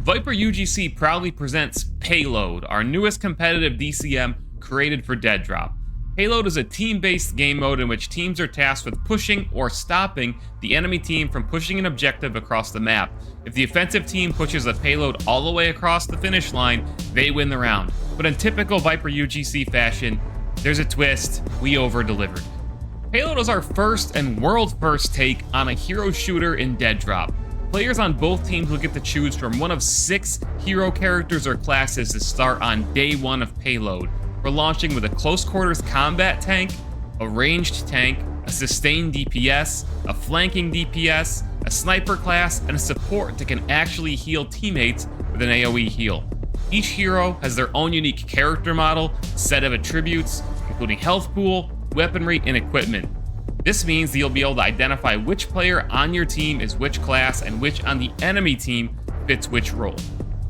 Viper UGC proudly presents Payload, our newest competitive DCM created for DEADROP. Payload is a team-based game mode in which teams are tasked with pushing or stopping the enemy team from pushing an objective across the map. If the offensive team pushes a payload all the way across the finish line, they win the round. But in typical Viper UGC fashion, there's a twist: we over-delivered. Payload is our first and world-first take on a hero shooter in DEADROP. Players on both teams will get to choose from one of 6 hero characters or classes to start on day 1 of Payload. We're launching with a close quarters combat tank, a ranged tank, a sustained DPS, a flanking DPS, a sniper class, and a support that can actually heal teammates with an AoE heal. Each hero has their own unique character model, set of attributes, including health pool, weaponry, and equipment. This means that you'll be able to identify which player on your team is which class and which on the enemy team fits which role.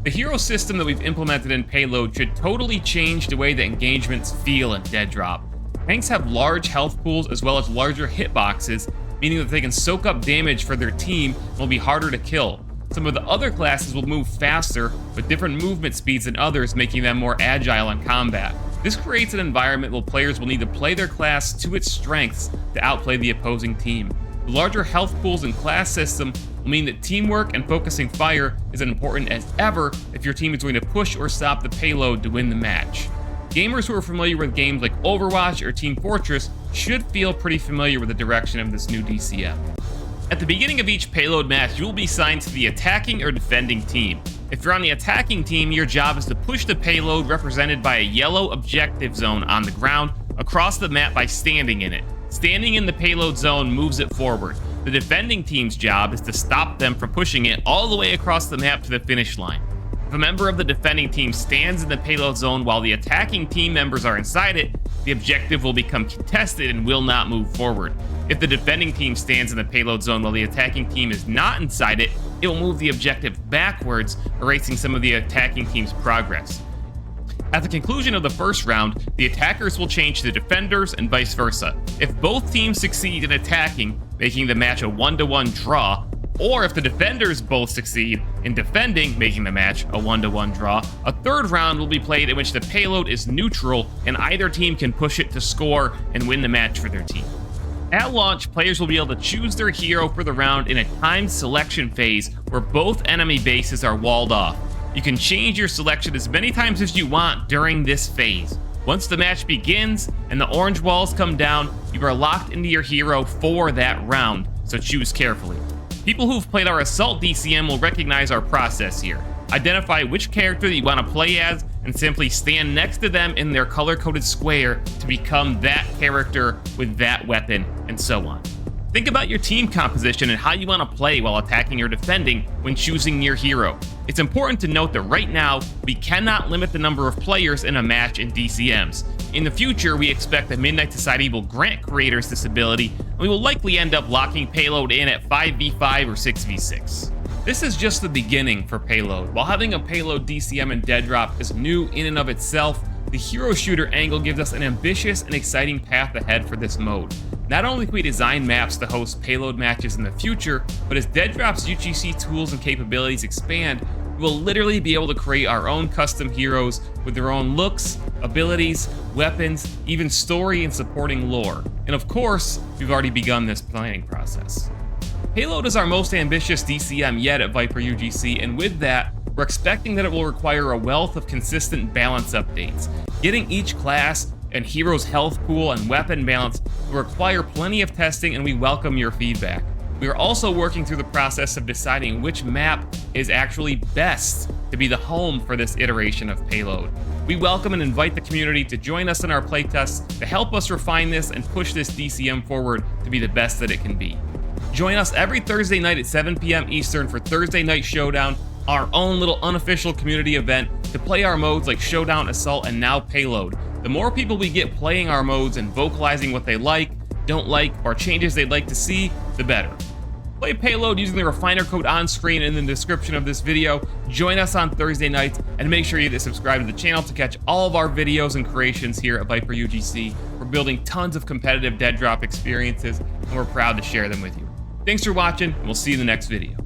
The hero system that we've implemented in Payload should totally change the way that engagements feel in DEADROP. Tanks have large health pools as well as larger hitboxes, meaning that they can soak up damage for their team and will be harder to kill. Some of the other classes will move faster with different movement speeds than others, making them more agile in combat. This creates an environment where players will need to play their class to its strengths to outplay the opposing team. The larger health pools and class system will mean that teamwork and focusing fire is as important as ever if your team is going to push or stop the payload to win the match. Gamers who are familiar with games like Overwatch or Team Fortress should feel pretty familiar with the direction of this new DCM. At the beginning of each Payload match, you will be assigned to the attacking or defending team. If you're on the attacking team, your job is to push the payload represented by a yellow objective zone on the ground across the map by standing in it. Standing in the payload zone moves it forward. The defending team's job is to stop them from pushing it all the way across the map to the finish line. If a member of the defending team stands in the payload zone while the attacking team members are inside it, the objective will become contested and will not move forward. If the defending team stands in the payload zone while the attacking team is not inside it, it will move the objective backwards, erasing some of the attacking team's progress. At the conclusion of the first round, the attackers will change to defenders and vice versa. If both teams succeed in attacking, making the match a 1-1 draw, or if the defenders both succeed in defending, making the match a 1-1 draw, a third round will be played in which the payload is neutral and either team can push it to score and win the match for their team. At launch, players will be able to choose their hero for the round in a timed selection phase where both enemy bases are walled off. You can change your selection as many times as you want during this phase. Once the match begins and the orange walls come down, you are locked into your hero for that round, so choose carefully. People who've played our Assault DCM will recognize our process here. Identify which character that you want to play as and simply stand next to them in their color-coded square to become that character with that weapon, and so on. Think about your team composition and how you want to play while attacking or defending when choosing your hero. It's important to note that right now, we cannot limit the number of players in a match in DCMs. In the future, we expect that Midnight Society will grant creators this ability, and we will likely end up locking Payload in at 5v5 or 6v6. This is just the beginning for Payload. While having a Payload DCM in DEADROP is new in and of itself, the hero shooter angle gives us an ambitious and exciting path ahead for this mode. Not only can we design maps to host Payload matches in the future, but as DEADROP's UGC tools and capabilities expand, we will literally be able to create our own custom heroes with their own looks, abilities, weapons, even story and supporting lore. And of course, we've already begun this planning process. Payload is our most ambitious DCM yet at Viper UGC, and with that, we're expecting that it will require a wealth of consistent balance updates. Getting each class and hero's health pool and weapon balance will require plenty of testing, and we welcome your feedback. We are also working through the process of deciding which map is actually best to be the home for this iteration of Payload. We welcome and invite the community to join us in our playtests to help us refine this and push this DCM forward to be the best that it can be. Join us every Thursday night at 7 p.m. Eastern for Thursday Night Showdown, our own little unofficial community event to play our modes like Showdown, Assault, and now Payload. The more people we get playing our modes and vocalizing what they like, don't like, or changes they'd like to see, the better. Play Payload using the refiner code on screen in the description of this video. Join us on Thursday nights, and make sure you hit subscribe to the channel to catch all of our videos and creations here at Viper UGC. We're building tons of competitive DEADROP experiences, and we're proud to share them with you. Thanks for watching, and we'll see you in the next video.